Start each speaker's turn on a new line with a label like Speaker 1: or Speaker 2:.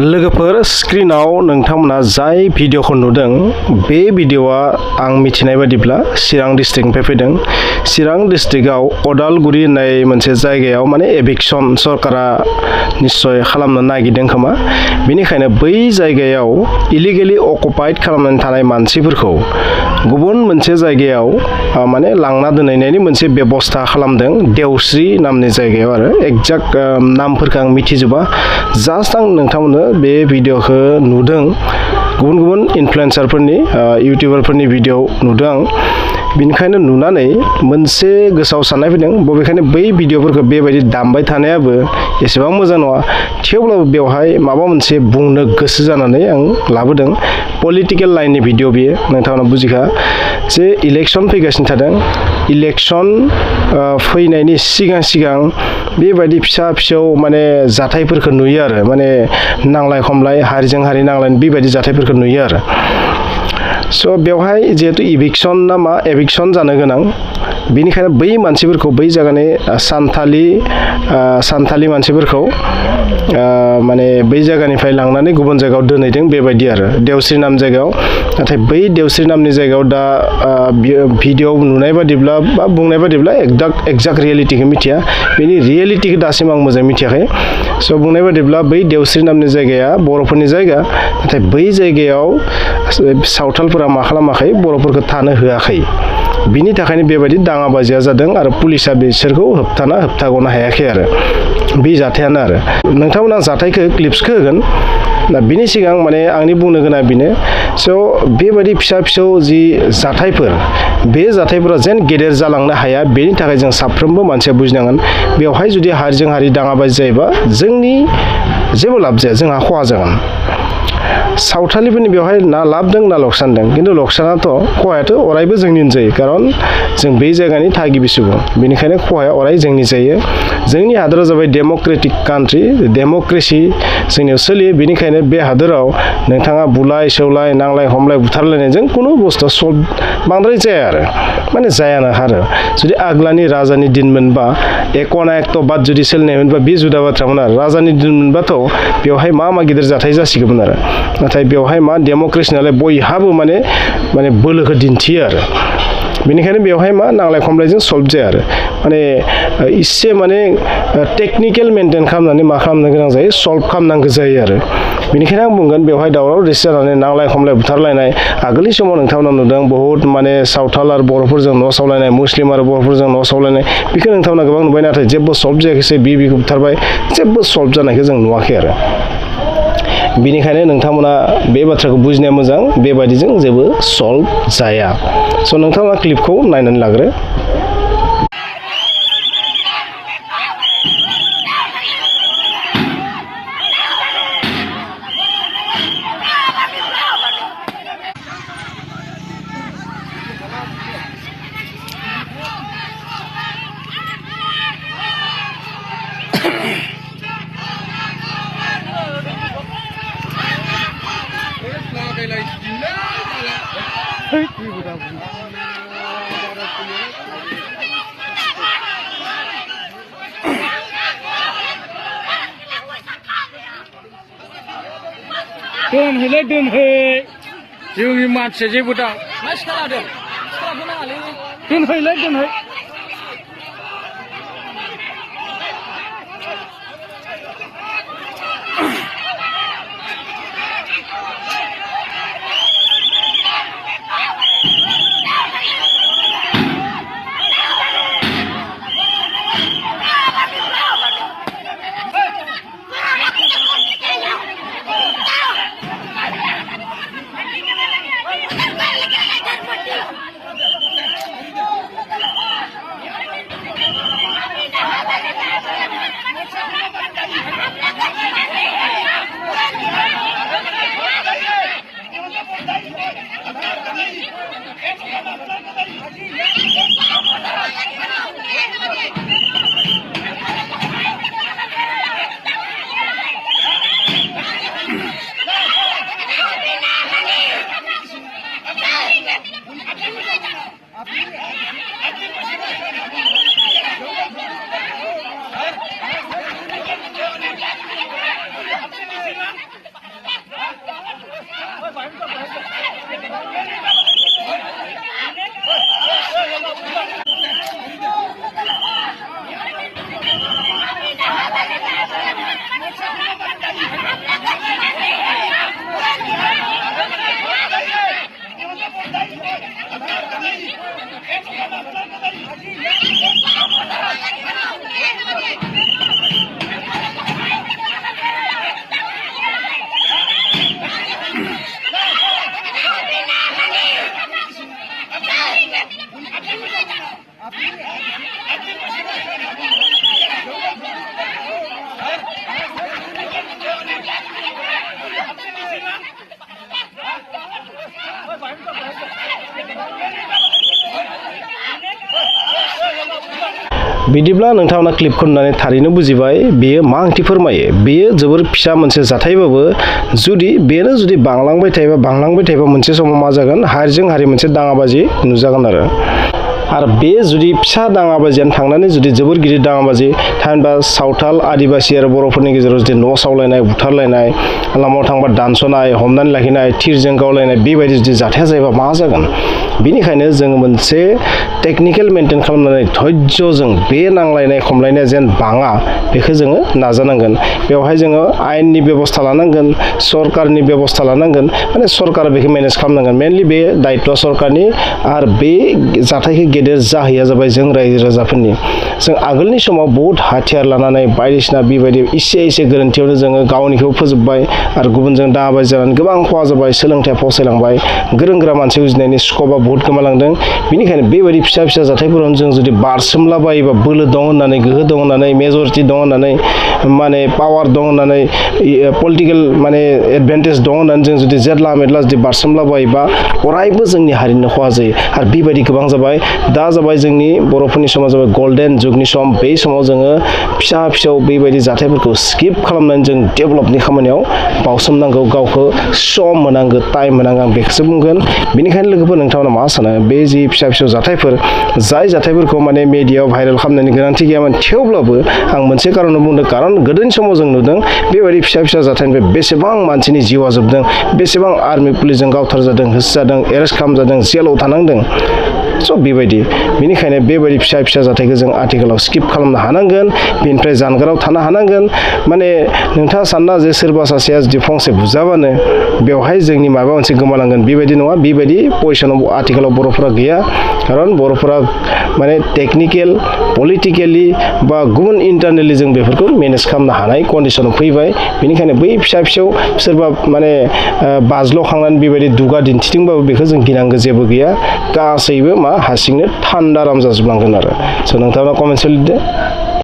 Speaker 1: लोगोफोर स्क्रिनाव नोंथांमोना जाय भिडिअखौ नुदों बे भिडिअआ आं मिथिनाय बादिब्ला चिरां डिस्ट्रिक्टनिफ्राय फैदों। चिरां डिस्ट्रिक्टआव अदालगुरि होननाय मोनसे जायगायाव माने एभिक्सन सरकारा निश्चय खालामनो नागिरदों खोमा। बेनिखायनो बै जायगायाव इलिगेलि अकुपाइड खालामनानै थानाय मानसिफोरखौ गुबुन मोनसे जायगायाव माने लांना दोनहैनायनि मोनसे बेबस्था खालामदों देवस्रि नामनि जायगायाव आरो एक्जाक्ट नामफोरखौ आं मिथिजोबा। जास्ट आं नोंथांमोननो बे भिडिअखौ नुदों गुबुन गुबुन इनफ्लुएन्सारफोरनि इउटिउबारफोरनि भिडिअ नुदों आं। बेनिखायनो नुनानै मोनसे गोसोआव साननाय फैदों बबेखानि बै भिडिअफोरखौ बेबायदि दामबाय थानायाबो एसेबां मोजां नङा। थेवब्लाबो बेवहाय माबा मोनसे बुंनो गोसो जानानै आं लाबोदों। पलिटिकेल लाइननि भिडिअ बेयो, नोंथांमोना बुजिखा जे इलेक्सन फैगासिनो थादों। इलेक्सन फैनायनि सिगां सिगां बेबायदि फिसा फिसौ माने जाथायफोरखौ नुयो आरो माने नांलाय खमलाय हारिजों हारि नांलायनाय बेबायदि जाथायफोरखौ नुयो आरो। स' बेवहाय जिहेतु इभिक्सन ना मा एभिक्सन जानो गोनां, बेनिखायनो बै मानसिफोरखौ बै जायगानि सान्थालि मानसिफोरखौ माने बै जायगानिफ्राय लांनानै गुबुन जायगायाव दोनहैदों बेबायदि आरो देवस्रि नाम जायगायाव। नाथाय बै देवस्रि नामनि जायगायाव दा भिडिअ नुनाय बादिब्ला बा बुंनाय बादिब्ला एक्जाक्ट रियेलिटिखौ मिथिया। बेनि रियेलिटिखौ दासिम आं मोजाङै मिथियाखै। स' बुंनाय बादिब्ला बै देवस्रि नामनि जायगाया बर'फोरनि जायगा, नाथाय बै जायगायाव सावथालफोरा मा खालामाखै बर'फोरखौ थानो होआखै। बिनि थाखायनो बेबायदि दाङाबाजिया जादों आरो पुलिसा बिसोरखौ होबथाग'नो हायाखै आरो बे जाथायानो आरो। नोंथांमोना जाथायखौ क्लिप्सखौ होगोन। दा बिनि सिगां माने आंनि बुंनो गोनां बेनो, स' बेबायदि फिसा फिसौ जि जाथायफोर बे जाथायफोरा जेन गेदेर जालांनो हाया बेनि थाखाय जों साफ्रोमबो मानसिया बुजिनांगोन। बेवहाय जुदि हारिजों हारि दाङाबाजि जायोबा जोंनि जेबो लाब जाया, जोंहा खहा जागोन। सावथालिफोरनि बेवहाय ना लाब दं ना लकसान दं, खिन्थु लकसानाथ' खहायाथ' अरायबो जोंनिनो जायो, खारन जों बै जायगानि थागिबि सुबुं। बेनिखायनो खहाया अराय जोंनि जायो। जोंनि हादरा जाबाय डेम'क्रेटिक कान्ट्रि, डेम'क्रेसि जोंनियाव सोलियो। बेनिखायनो बे हादोराव नोंथाङा बुलाय सौलाय नांलाय हमलाय बुथारलायनायजों खुनु बुस्थुआ सल्भ बांद्राय जाया आरो माने जायानो आरो। जुदि आग्लानि राजानि दिनमोनबा एकना एकट' बाद जुदि सोलिनायमोनबा बे जुदा बाथ्रामोन आरो। राजानि दिनमोनबाथ' बेवहाय मा गिदिर जाथाय जासिगौमोन आरो। नाथाय बेवहाय मा डेम'क्रेसि नालाय बयहाबो माने बोलोखौ दिन्थियो आरो। बेनिखायनो बेवहाय मा नांलाय खमलायजों सल्भ जाया आरो माने इसे माने टेकनिकेल मेनटेन खालामनानै मा खालामनो गोनां जायो सल्भ खालामनांगौ जायो आरो। बेनिखायनो आं बुंगोन बेवहाय दावराव दावसि जानानै नांलाय खमलाय बुथारलायनाय आगोलनि समाव नोंथांमोना नुदों बहुद माने सावथाल आरो बर'फोरजों न' सावलायनाय, मुस्लिम आरो बर'फोरजों न' सावलायनाय, बेखौ नोंथांमोना गोबां नुबाय। नाथाय जेबो सल्भ जायाखैसै, बिखौ बुथारबाय, जेबो सल्भ जानायखौ जों नुवाखै आरो। बेनिखायनो नोंथांमोना बे बाथ्राखौ बुजिनाया मोजां, बेबायदिजों जेबो सल्भ जाया। स' नोंथांमोना क्लिपखौ नायनानै लाग्रो।
Speaker 2: दोनहै जोंनि मानसिया जेबो दा मा सिखाला दोनहै
Speaker 1: बिदिब्ला नोंथांमोना क्लिपखौ नुनानै थारैनो बुजिबाय बेयो मा ओंथि फोरमायो बेयो जोबोर फिसा मोनसे जाथायबाबो जुदि बांलांबाय थायोबा मोनसे समाव मा जागोन हारिजों हारि मोनसे दाङाबाजि नुजागोन आरो बे जुदि फिसा दाङाबाजियानो थांनानै जुदि जोबोर गिदिर दाङाबाजि थामहिनबा सावथाल आदिबासि आरो बर'फोरनि गेजेराव जुदि न' सावलायनाय बुथारलायनाय लामायाव थांबा दानस'नाय हमनानै लाखिनाय थिरजों गावलायनाय बेबायदि जुदि जाथाया जायोबा मा जागोन बेनिखायनो जोङो मोनसे टेकनिकेल मेनटेन खालामनानै धैर्यजों बे नांलायनाय खमलायनाया जेन बाङा बेखौ जोङो नाजानांगोन बेवहाय जोङो आयेननि बेबस्था लानांगोन सरकारनि बेबस्था लानांगोन माने सरकारा बेखौ मेनेज खालामनांगोन मेनलि बे दायित्वआ सरकारनि आरो बे जाथायखौ गेदेर जाहैया जाबाय जों रायजो राजाफोरनि जों आगोलनि समाव बहुत हाथियार लानानै बायदिसिना बेबायदि एसे गोरोन्थियावनो जोङो गावनिखौ फोजोबबाय आरो गुबुनजों दाङाबाजि जानानै गोबां खहा जाबाय सोलोंथाइया फावसायलांबाय गोरों गोरा मानसि उजिनायनि स्कपआ बहुत गोमालांदों बेनिखायनो बेबायदि फिसा जाथायफोरावनो जों जुदि बारसोमलाबायोबा बोलो दं होननानै गोहो दं होननानै मेजरिटि दं होननानै माने पावार दं होननानै पलिटिकेल माने एडभान्टेज दं होननानै जों जुदि जेदला मेदला जुदि बारसोमलाबायोबा अरायबो जोंनि हारिनो खहा जायो आरो बेबायदि गोबां जाबाय दा जाबाय जोंनि बर'फोरनि समा जाबाय गल्डेन जुगनि सम बे समाव जोङो फिसा बेबायदि जाथायफोरखौ स्किप खालामनानै जों डेभेलपनि खामानियाव बावसोमनांगौ गावखौ सम होनांगौ टाइम होनांगौ आं बेखौसो बुंगोन बेनिखायनो लोगोफोर नोंथांमोना मा सानो बे जि फिसा जाथायफोर जाय जाथायफोरखौ माने मिडियायाव भाइरेल खालामनायनि गोनांथि गैयामोन थेवब्लाबो आं मोनसे कारनाव बुंदों कारन गोदोनि समाव जों नुदों बेबायदि फिसा जाथायनिफ्राय बेसेबां मानसिनि जिउआ जोबदों बेसेबां आर्मि पुलिसजों गावथारजादों होसोजादों एरेस्ट खालामजादों जेलाव थानांदों स' बेबायदि बेनिखायनो बेबायदि फिसा जाथायखौ जों आथिखालाव स्किप खालामनो हानांगोन बेनिफ्राय जानगाराव थानो हानांगोन माने नोंथाङा सानना जे सोरबा सासेया जुदि फंसे बुजाबानो बेवहाय जोंनि माबा मोनसे गोमालांगोन बेबायदि नङा बेबायदि पजिसनाव आथिखालाव बर'फोरा गैया खारन बर'फोरा माने टेकनिकेल पलिटिकेलि बा गुबुन इन्टारनेलि जों बेफोरखौ मेनेज खालामनो हानाय कन्डिसनाव फैबाय बेनिखायनो बै फिसा सोरबा माने बाज्ल'खांनानै बेबायदि दुगा दिन्थिदोंबाबो बेखौ जों गिनांगौ जेबो गैया गासैबो मा हारसिंनो थान्दा आराम जाजोबलांगोन आरो स' नोंथाङा कमेन्टस लिरदो